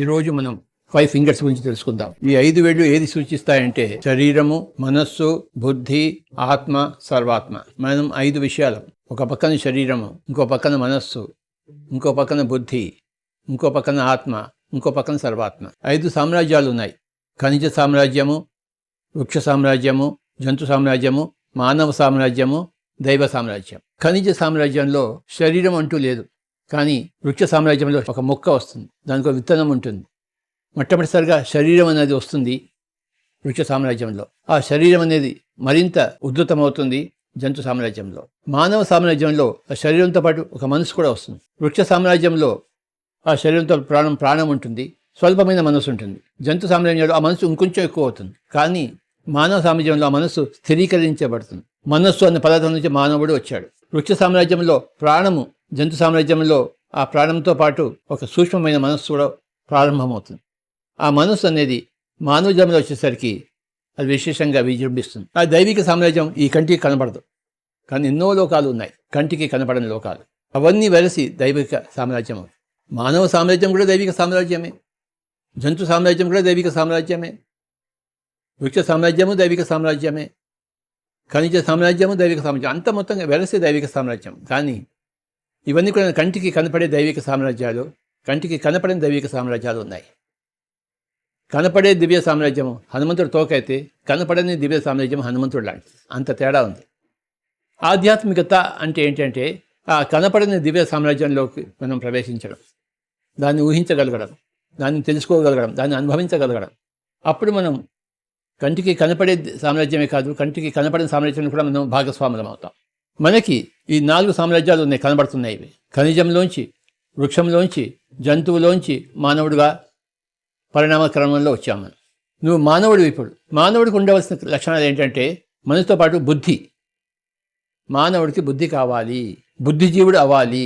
ఈరోజు మనం 5 ఫింగర్స్ గురించి తెలుసుకుందాం. ఈ 5 వేళ్ళు ఏది సూచిస్తాయంటే శరీరము, మనస్సు, బుద్ధి, ఆత్మ, సర్వాత్మ. మనం 5 విషయాలు, ఒక పక్కన శరీరము, ఇంకో పక్కన మనస్సు, ఇంకో పక్కన బుద్ధి, ఇంకో పక్కన ఆత్మ, ఇంకో పక్కన సర్వాత్మ. 5 సామ్రాజ్యాలు ఉన్నాయి. ఖనిజ సామ్రాజ్యము, వృక్ష సామ్రాజ్యము, జంతు సామ్రాజ్యము, మానవ సామ్రాజ్యము, దైవ సామ్రాజ్యం. ఖనిజ సామ్రాజ్యంలో శరీరం అంటూ లేదు, కానీ వృక్ష సామ్రాజ్యంలో ఒక మొక్క వస్తుంది, దానికి ఒక విత్తనం ఉంటుంది. మొట్టమొదటిసారిగా శరీరం అనేది వస్తుంది వృక్ష సామ్రాజ్యంలో. ఆ శరీరం అనేది మరింత ఉద్ధృతమవుతుంది జంతు సామ్రాజ్యంలో. మానవ సామ్రాజ్యంలో ఆ శరీరంతో పాటు ఒక మనసు కూడా వస్తుంది. వృక్ష సామ్రాజ్యంలో ఆ శరీరంతో ప్రాణం ఉంటుంది, స్వల్పమైన మనసు ఉంటుంది. జంతు సామ్రాజ్యంలో ఆ మనసు ఇంకొంచెం ఎక్కువ అవుతుంది, కానీ మానవ సామ్రాజ్యంలో ఆ మనస్సు స్థిరీకరించబడుతుంది. మనస్సు అనే పదార్థం నుంచి మానవుడు వచ్చాడు. వృక్ష సామ్రాజ్యంలో ప్రాణము, జంతు సామ్రాజ్యంలో ఆ ప్రాణంతో పాటు ఒక సూక్ష్మమైన మనస్సు కూడా ప్రారంభమవుతుంది. ఆ మనస్సు అనేది మానవ జన్మలో వచ్చేసరికి అది విశేషంగా విజృంభిస్తుంది. ఆ దైవిక సామ్రాజ్యం ఈ కంటికి కనబడదు, కానీ ఎన్నో లోకాలు ఉన్నాయి కంటికి కనపడని లోకాలు. అవన్నీ వెలసి దైవిక సామ్రాజ్యం. మానవ సామ్రాజ్యం కూడా దైవిక సామ్రాజ్యమే, జంతు సామ్రాజ్యం కూడా దైవిక సామ్రాజ్యమే, వృక్ష సామ్రాజ్యము దైవిక సామ్రాజ్యమే, ఖనిజ సామ్రాజ్యము దైవిక సామ్రాజ్యం. అంత మొత్తంగా వెలసి దైవిక సామ్రాజ్యం. కానీ ఇవన్నీ కూడా కంటికి కనపడే దైవిక సామ్రాజ్యాలు, కంటికి కనపడని దైవిక సామ్రాజ్యాలు ఉన్నాయి. కనపడే దివ్య సామ్రాజ్యము హనుమంతుడు తోకైతే, కనపడని దివ్య సామ్రాజ్యం హనుమంతుడు లాంటిది. అంత తేడా ఉంది. ఆధ్యాత్మికత అంటే ఏంటంటే ఆ కనపడని దివ్య సామ్రాజ్యంలోకి మనం ప్రవేశించడం, దాన్ని ఊహించగలగడం, దాన్ని తెలుసుకోగలగడం, దాన్ని అనుభవించగలగడం. అప్పుడు మనం కంటికి కనపడే సామ్రాజ్యమే కాదు, కంటికి కనపడిన సామ్రాజ్యాన్ని కూడా మనం భాగస్వాములం అవుతాం. మనకి ఈ 4 సామ్రాజ్యాలు ఉన్నాయి, కనబడుతున్నాయి. ఇవి ఖనిజంలోంచి, వృక్షంలోంచి, జంతువులోంచి మానవుడిగా పరిణామ క్రమంలో వచ్చాము మనం. నువ్వు మానవుడు. ఇప్పుడు మానవుడికి ఉండవలసిన లక్షణాలు ఏంటంటే మనసుతో పాటు బుద్ధి. మానవుడికి బుద్ధి కావాలి, బుద్ధిజీవుడు అవ్వాలి.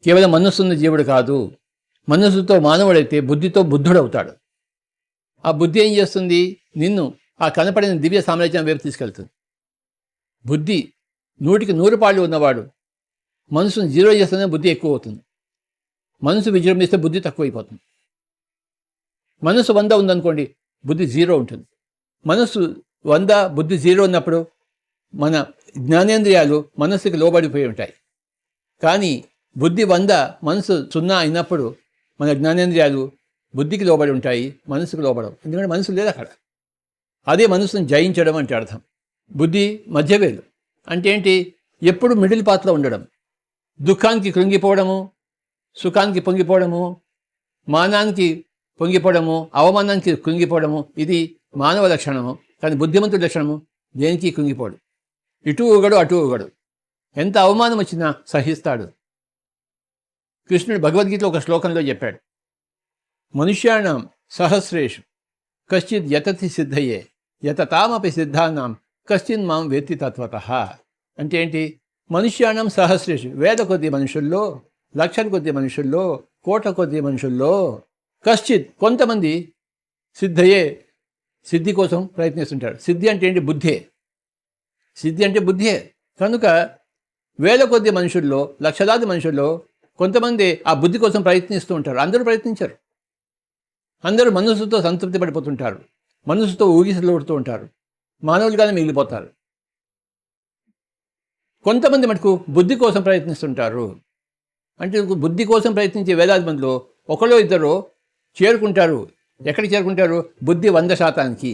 కేవలం మనస్సున్న జీవుడు కాదు. మనస్సుతో మానవుడైతే బుద్ధితో బుద్ధుడవుతాడు. ఆ బుద్ధి ఏం చేస్తుంది? నిన్ను ఆ కనపడిన దివ్య సామ్రాజ్యం వైపు తీసుకెళ్తుంది. బుద్ధి 100కి 100 పాళ్ళు ఉన్నవాడు మనసును 0 చేస్తేనే బుద్ధి ఎక్కువ అవుతుంది. మనసు విజృంభిస్తే బుద్ధి తక్కువైపోతుంది. మనసు 100 ఉందనుకోండి, బుద్ధి 0 ఉంటుంది. మనసు 100, బుద్ధి 0 ఉన్నప్పుడు మన జ్ఞానేంద్రియాలు మనస్సుకి లోబడిపోయి ఉంటాయి. కానీ బుద్ధి 100, మనసు 0 అయినప్పుడు మన జ్ఞానేంద్రియాలు బుద్ధికి లోబడి ఉంటాయి, మనసుకు లోబడవు. ఎందుకంటే మనసు లేదు అక్కడ. అదే మనసును జయించడం అంటే అర్థం. బుద్ధి మధ్యవేలు అంటే ఏంటి? ఎప్పుడు మిడిల్ పాత్లో ఉండడం. దుఃఖానికి కృంగిపోవడము, సుఖానికి పొంగిపోవడము, మానానికి పొంగిపోవడము, అవమానానికి కృంగిపోవడము, ఇది మానవ లక్షణము. కానీ బుద్ధిమంతుడి లక్షణము దేనికి కృంగిపోడు. ఇటు ఊగడు, అటు ఊగడు. ఎంత అవమానం వచ్చినా సహిస్తాడు. కృష్ణుడు భగవద్గీతలో ఒక శ్లోకంలో చెప్పాడు, మనుష్యాణం సహస్రేషు కశ్చిత్ యతతి సిద్ధయే యతతామపి సిద్ధానాం కశ్చిన్ మాం వేత్తి తత్వతః. అంటే ఏంటి? మనుష్యాణం సహస్రేషు, వేల కొద్ది మనుషుల్లో, లక్షల కొద్ది మనుషుల్లో, కోట్ల కొద్ది మనుషుల్లో, కశ్చిత్ కొంతమంది సిద్ధయే, సిద్ధి కోసం ప్రయత్నిస్తుంటారు. సిద్ధి అంటే ఏంటి? బుద్ధే. సిద్ధి అంటే బుద్ధే. కనుక వేల కొద్ది మనుషుల్లో, లక్షలాది మనుషుల్లో కొంతమంది ఆ బుద్ధి కోసం ప్రయత్నిస్తూ ఉంటారు. అందరూ ప్రయత్నించరు. అందరూ మనసుతో సంతృప్తి పడిపోతుంటారు, మనసుతో ఊగిసలుడుతూ ఉంటారు, మానవులుగానే మిగిలిపోతారు. కొంతమంది మటుకు బుద్ధి కోసం ప్రయత్నిస్తుంటారు. అంటే బుద్ధి కోసం ప్రయత్నించే వేలాది మందిలో ఒకరో ఇద్దరు చేరుకుంటారు. ఎక్కడికి చేరుకుంటారు? బుద్ధి 100%.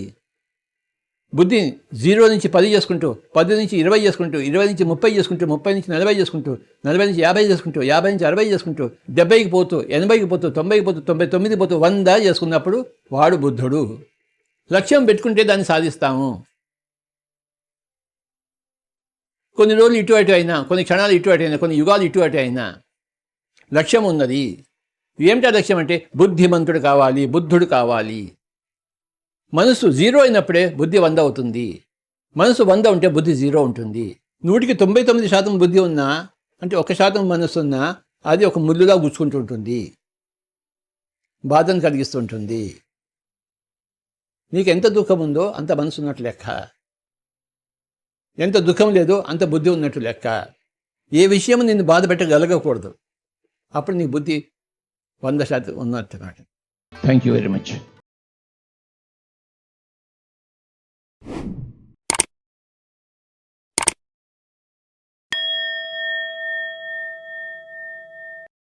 బుద్ధి 0 నుంచి 10 చేసుకుంటూ, 10 నుంచి 20 చేసుకుంటూ, 20 నుంచి 30 చేసుకుంటూ, 30 నుంచి 40 చేసుకుంటూ, 40 నుంచి 50 చేసుకుంటూ, 50 నుంచి 60 చేసుకుంటూ, 70కి పోతూ, 80కి పోతూ, 90కి పోతూ, 99కి పోతూ, 100 చేసుకున్నప్పుడు వాడు బుద్ధుడు. లక్ష్యం పెట్టుకుంటే దాన్ని సాధిస్తాము. కొన్ని రోజులు ఇటు అటు అయినా, కొన్ని క్షణాలు ఇటు అటు అయినా, కొన్ని యుగాలు ఇటు అటు అయినా లక్ష్యం ఉన్నది. ఏమిటా లక్ష్యం అంటే బుద్ధిమంతుడు కావాలి, బుద్ధుడు కావాలి. మనసు 0 అయినప్పుడే బుద్ధి 100 అవుతుంది. మనసు 100 ఉంటే బుద్ధి 0 ఉంటుంది. 100కి 99% బుద్ధి ఉన్నా, అంటే 1% మనసు ఉన్నా, అది ఒక ముళ్ళులా గుచ్చుకుంటూ ఉంటుంది, బాధను కలిగిస్తుంటుంది. నీకు ఎంత దుఃఖం ఉందో అంత మనసు ఉన్నట్టు లెక్క, ఎంత దుఃఖం లేదో అంత బుద్ధి ఉన్నట్టు లెక్క. ఏ విషయం నిన్ను బాధ పెట్టగలగకూడదు, అప్పుడు నీ బుద్ధి 100% ఉన్నట్టు. Thank you very much.